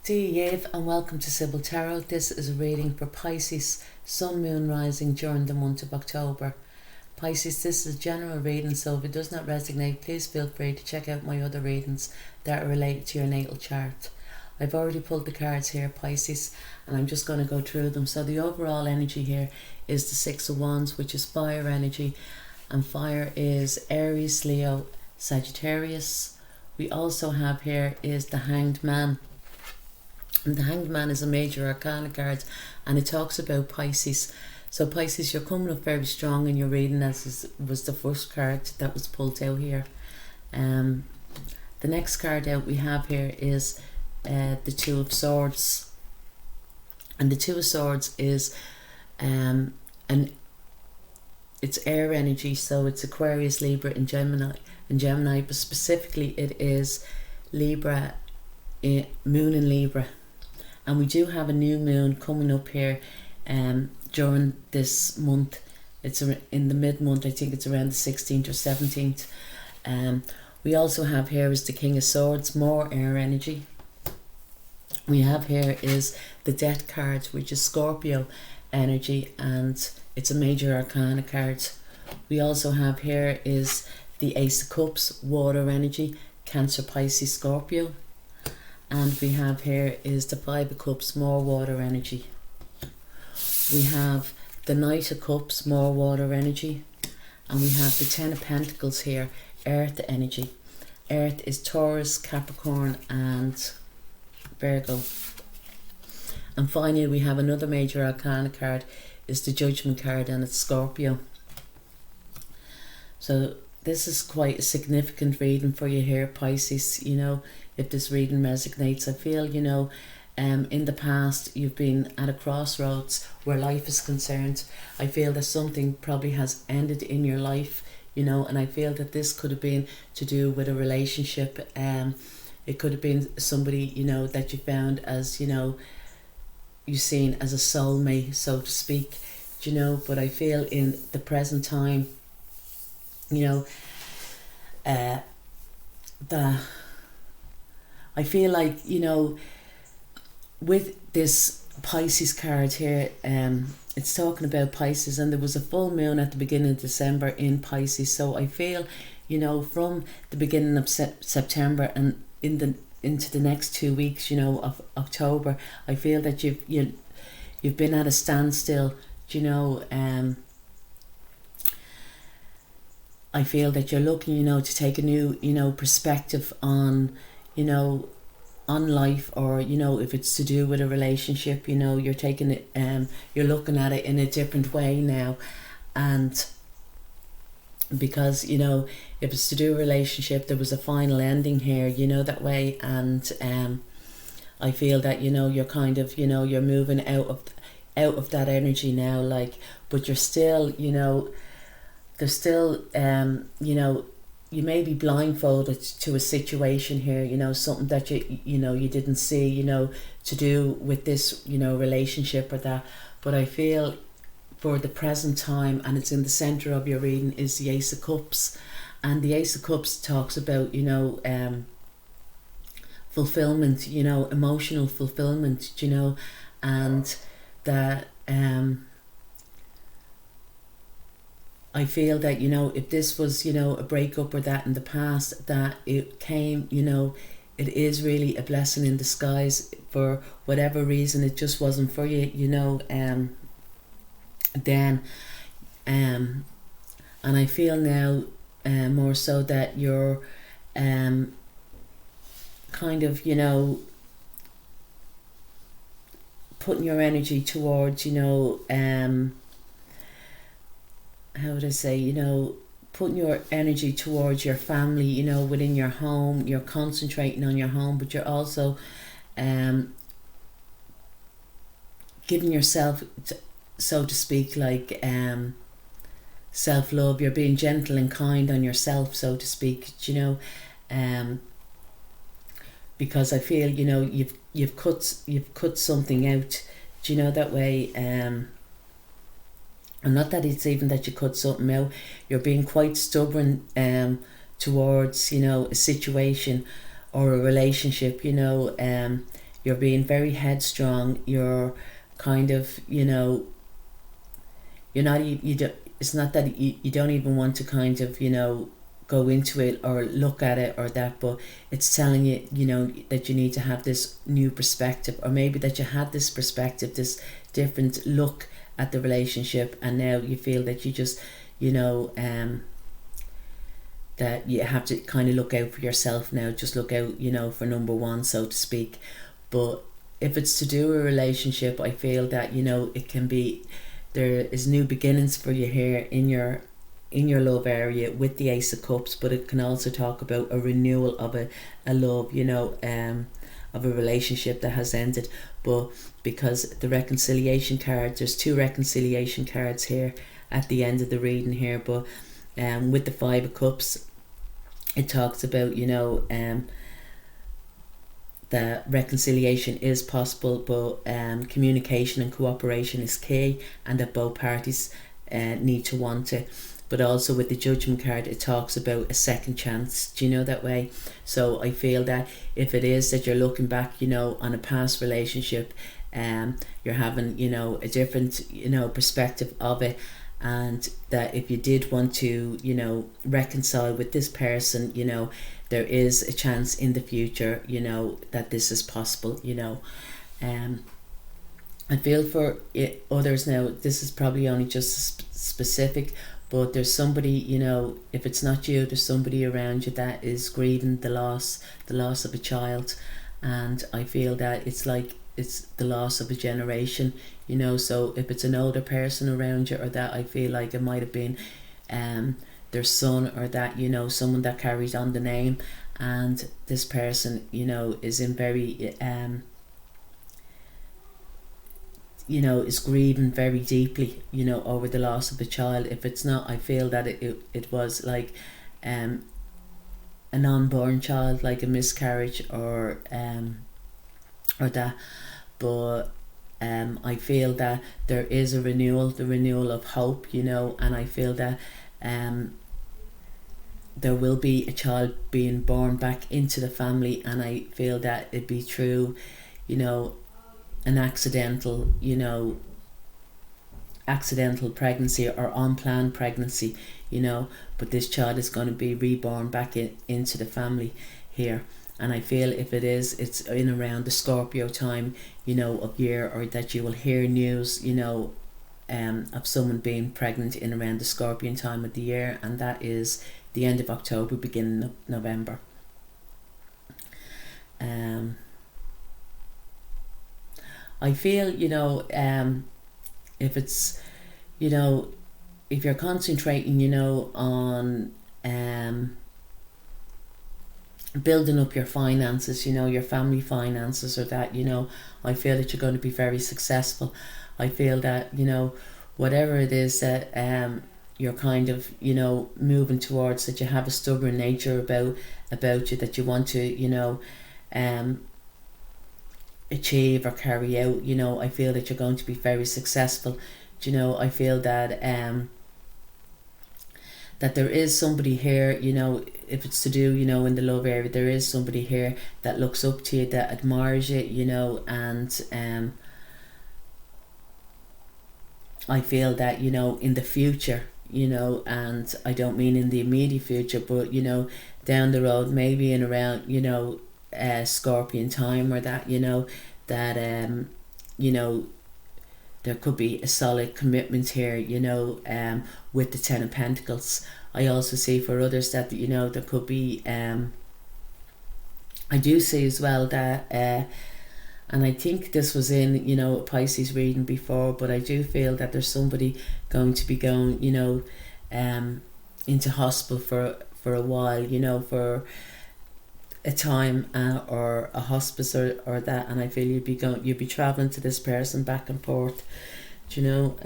Dear Yave, and welcome to Sibyl Tarot. This is a reading for Pisces, Sun, Moon, Rising during the month of October. Pisces, this is a general reading, so if it does not resonate, please feel free to check out my other readings that are related to your natal chart. I've already pulled the cards here, Pisces, and I'm just going to go through them. So the overall energy here is the Six of Wands, which is fire energy, and fire is Aries, Leo, Sagittarius. We also have here is the Hanged Man. And the Hanged Man is a major arcana card, and it talks about Pisces. So Pisces, you're coming up very strong in your reading, as was the first card that was pulled out here. The next card out we have here is the Two of Swords, and the Two of Swords is it's air energy, so it's Aquarius, Libra, and Gemini, but specifically it is Libra, Moon in Libra. And we do have a new moon coming up here during this month. It's in the mid-month, I think it's around the 16th or 17th. We also have here is the King of Swords, more air energy. We have here is the Death card, which is Scorpio energy, and it's a major arcana card. We also have here is the Ace of Cups, water energy, Cancer, Pisces, Scorpio. And we have here is the Five of Cups, more water energy. We have the Knight of Cups, more water energy. And we have the Ten of Pentacles here, earth energy. Earth is Taurus, Capricorn and Virgo. And finally we have another major arcana card, is the Judgment card, and it's Scorpio. So this is quite a significant reading for you here, Pisces. You know, if this reading resonates, I feel, you know, in the past you've been at a crossroads where life is concerned. I feel that something probably has ended in your life, you know, and I feel that this could have been to do with a relationship. It could have been somebody, you know, that you found as, you know, you seen as a soulmate, so to speak, you know. But I feel in the present time, you know, I feel like, you know, with this Pisces card here, it's talking about Pisces, and there was a full moon at the beginning of December in Pisces. So I feel, you know, from the beginning of September and into the next 2 weeks, you know, of October, I feel that you've been at a standstill, you know. I feel that you're looking, you know, to take a new, you know, perspective on, you know, on life, or, you know, if it's to do with a relationship, you know, you're taking it, you're looking at it in a different way now. And because, you know, if it's to do with a relationship, there was a final ending here, you know, that way. And I feel that, you know, you're kind of, you know, you're moving out of that energy now, like, but you're still, you know, there's still, you know, you may be blindfolded to a situation here, you know, something that you know, you didn't see, you know, to do with this, you know, relationship or that. But I feel for the present time, and it's in the center of your reading, is the Ace of Cups. And the Ace of Cups talks about, you know, fulfillment, you know, emotional fulfillment, you know, and that I feel that, you know, if this was, you know, a breakup or that in the past, that it came, you know, it is really a blessing in disguise. For whatever reason, it just wasn't for you, you know, then and I feel now more so that you're kind of, you know, putting your energy towards, you know, how would I say, you know, putting your energy towards your family, you know, within your home. You're concentrating on your home, but you're also giving yourself, so to speak, like self-love. You're being gentle and kind on yourself, so to speak, you know, because I feel, you know, you've cut something out, you know, that way. And not that it's even that you cut something out, you're being quite stubborn towards, you know, a situation or a relationship, you know, you're being very headstrong. You're kind of, you know, you're not, you don't, it's not that you don't even want to kind of, you know, go into it or look at it or that, but it's telling you, you know, that you need to have this new perspective, or maybe that you had this perspective, this different look at the relationship, and now you feel that you just, you know, that you have to kind of look out for yourself now, just look out, you know, for number one, so to speak. But if it's to do a relationship, I feel that, you know, it can be, there is new beginnings for you here in your love area with the Ace of Cups, but it can also talk about a renewal of a love, you know, of a relationship that has ended. But because the reconciliation card, there's 2 reconciliation cards here at the end of the reading here, but with the 5 of Cups, it talks about, you know, that reconciliation is possible, but communication and cooperation is key, and that both parties need to want it. But also with the Judgment card, it talks about a second chance. Do you know that way? So I feel that if it is that you're looking back, you know, on a past relationship, you're having, you know, a different, you know, perspective of it, and that if you did want to, you know, reconcile with this person, you know, there is a chance in the future, you know, that this is possible, you know. I feel for others now, this is probably only just specific, but there's somebody, you know, if it's not you, there's somebody around you that is grieving the loss of a child, and I feel that it's like it's the loss of a generation, you know. So if it's an older person around you or that, I feel like it might have been their son or that, you know, someone that carries on the name, and this person, you know, is in very you know, is grieving very deeply, you know, over the loss of a child. If it's not, I feel that it was like a non-born child, like a miscarriage or that. But I feel that there is a renewal, the renewal of hope, you know, and I feel that there will be a child being born back into the family, and I feel that it'd be through, you know, an accidental pregnancy or unplanned pregnancy, you know, but this child is going to be reborn back into the family here. And I feel if it is, it's in around the Scorpio time, you know, of year, or that you will hear news, you know, of someone being pregnant in around the Scorpion time of the year, and that is the end of October, beginning of November. I feel, you know, if it's, you know, if you're concentrating, you know, on building up your finances, you know, your family finances or that, you know, I feel that you're going to be very successful. I feel that, you know, whatever it is that you're kind of, you know, moving towards, that you have a stubborn nature about you, that you want to, you know, achieve or carry out, you know, I feel that you're going to be very successful. Do you know, I feel that that there is somebody here, you know, if it's to do, you know, in the love area, there is somebody here that looks up to you, that admires you, you know, and I feel that, you know, in the future, you know, and I don't mean in the immediate future, but, you know, down the road, maybe in around, you know, Scorpion time or that, you know, that you know, there could be a solid commitment here, you know, with the Ten of Pentacles. I also see for others that, you know, there could be I do see as well that and I think this was in, you know, a Pisces reading before, but I do feel that there's somebody going to be going, you know, into hospital for a while, you know, for a time or a hospice or that, and I feel you'd be traveling to this person back and forth, do you know.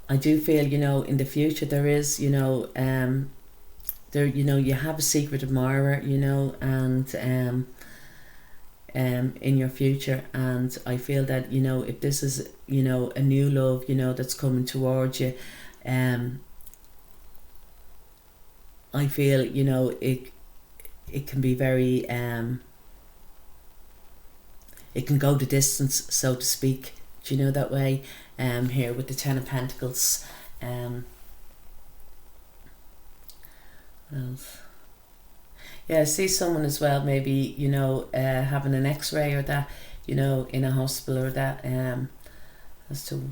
I do feel, you know, in the future there is, you know, there, you know, you have a secret admirer, you know, and in your future, and I feel that, you know, if this is, you know, a new love, you know, that's coming towards you, I feel, you know, it it can be very it can go the distance, so to speak. Do you know that way? Here with the Ten of Pentacles. What else? Yeah, I see someone as well, maybe, you know, having an x-ray or that, you know, in a hospital or that, as to,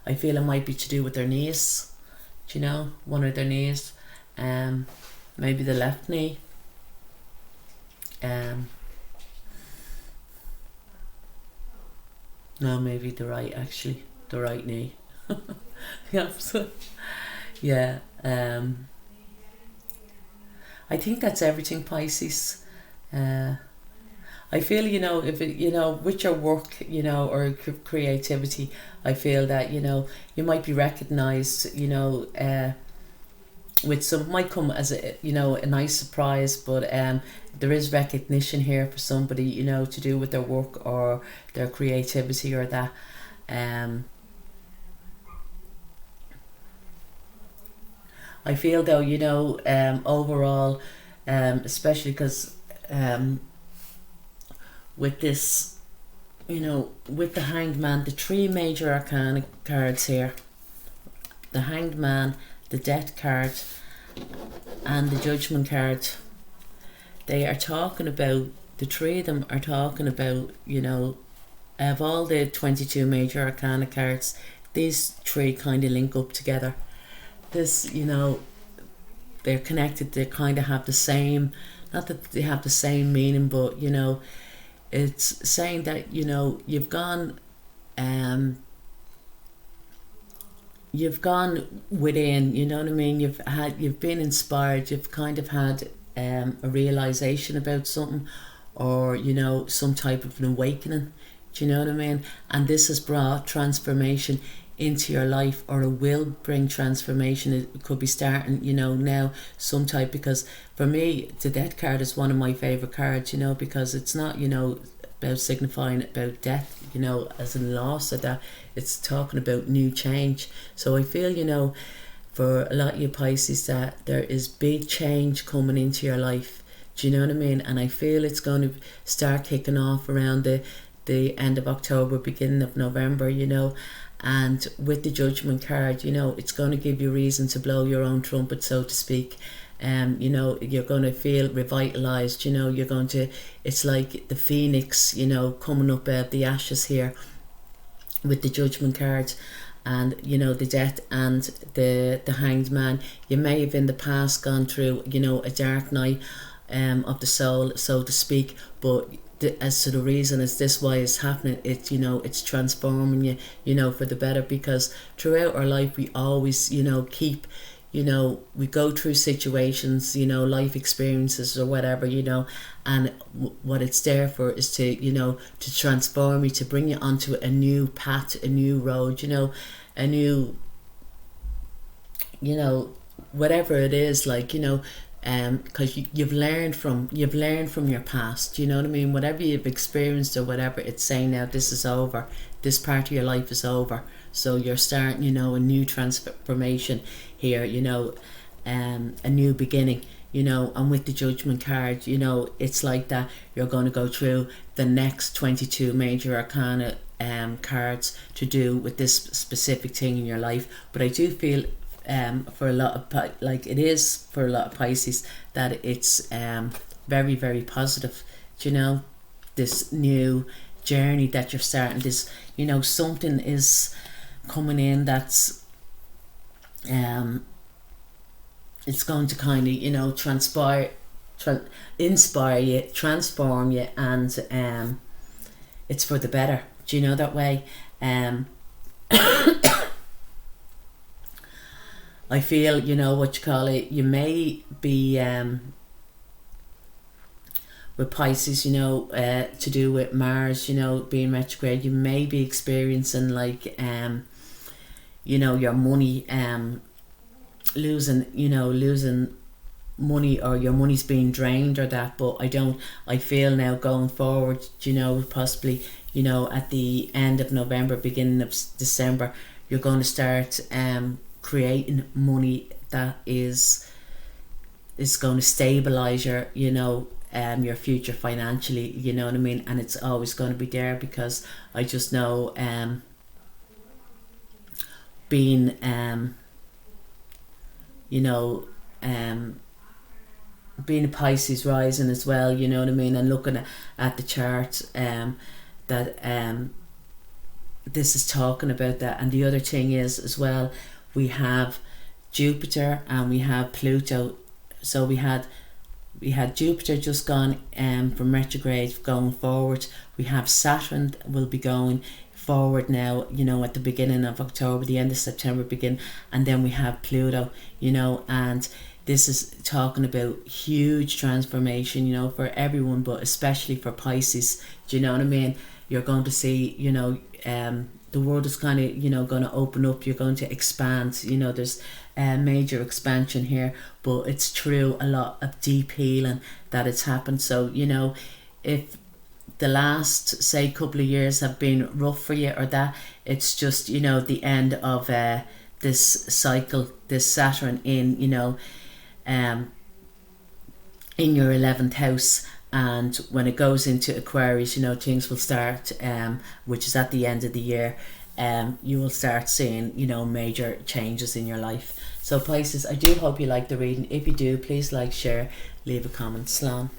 I feel it might be to do with their knees, do you know, one of their knees, maybe the left knee, no, maybe the right, actually, the right knee. Yeah, so, yeah, I think that's everything, Pisces. I feel, you know, if it, you know, with your work, you know, or creativity, I feel that, you know, you might be recognized, you know, with some, might come as a, you know, a nice surprise, but there is recognition here for somebody, you know, to do with their work or their creativity or that. I feel though, you know, overall, especially because with this, you know, with the Hanged Man, the three major arcana cards here, the Hanged Man, the Death card, and the Judgment card, they are talking about, the three of them are talking about, you know, of all the 22 major arcana cards, these three kind of link up together. This, you know, they're connected, they kind of have the same, not that they have the same meaning, but, you know, it's saying that, you know, you've gone within, you know what I mean, you've been inspired, you've kind of had a realization about something, or, you know, some type of an awakening, do you know what I mean? And this has brought transformation into your life, or it will bring transformation. It could be starting, you know, now some type, because for me the Death card is one of my favorite cards, you know, because it's not, you know, about signifying about death, you know, as in loss or that, it's talking about new change. So I feel, you know, for a lot of you Pisces, that there is big change coming into your life, do you know what I mean? And I feel it's going to start kicking off around the end of October, beginning of November, you know. And with the Judgment card, you know, it's going to give you reason to blow your own trumpet, so to speak. You know, you're going to feel revitalized, you know, you're going to, it's like the phoenix, you know, coming up out of the ashes here with the Judgment card, and, you know, the Death and the Hanged Man. You may have in the past gone through, you know, a dark night of the soul, so to speak, but as to the reason is this why it's happening, it's, you know, it's transforming you, you know, for the better, because throughout our life we always, you know, keep, you know, we go through situations, you know, life experiences or whatever, you know, and what it's there for is to, you know, to transform you, to bring you onto a new path, a new road, you know, a new, you know, whatever it is, like, you know, because you've learned from your past, you know what I mean, whatever you've experienced or whatever, it's saying now this is over, this part of your life is over, so you're starting, you know, a new transformation here, you know, a new beginning, you know. And with the Judgment card, you know, it's like that you're going to go through the next 22 major arcana cards to do with this specific thing in your life. But I do feel for a lot of, like it is for a lot of Pisces, that it's very, very positive, you know, this new journey that you're starting, this, you know, something is coming in that's it's going to kind of, you know, inspire you, transform you, and it's for the better, do you know that way? I feel, you know, what you call it, you may be with Pisces, you know, to do with Mars, you know, being retrograde, you may be experiencing like you know, your money losing money, or your money's being drained or that. But I feel now going forward, you know, possibly, you know, at the end of November, beginning of December, you're going to start creating money that is is going to stabilize your, you know, your future financially, you know what I mean, and it's always going to be there, because I just know being you know, being a Pisces rising as well, you know what I mean, and looking at the chart, that this is talking about that. And the other thing is as well, we have Jupiter and we have Pluto. So we had Jupiter just gone from retrograde going forward. We have Saturn will be going forward now, you know, at the beginning of October, the end of September begin, and then we have Pluto, you know, and this is talking about huge transformation, you know, for everyone, but especially for Pisces. Do you know what I mean? You're going to see, you know, the world is kind of, you know, going to open up. You're going to expand, you know, there's major expansion here, but it's through a lot of deep healing that it's happened. So, you know, if the last, say, couple of years have been rough for you, or that, it's just, you know, the end of this cycle, this Saturn in, you know, in your 11th house. And when it goes into Aquarius, you know, things will start, which is at the end of the year, you will start seeing, you know, major changes in your life. So Pisces, I do hope you like the reading. If you do, please like, share, leave a comment. Slán.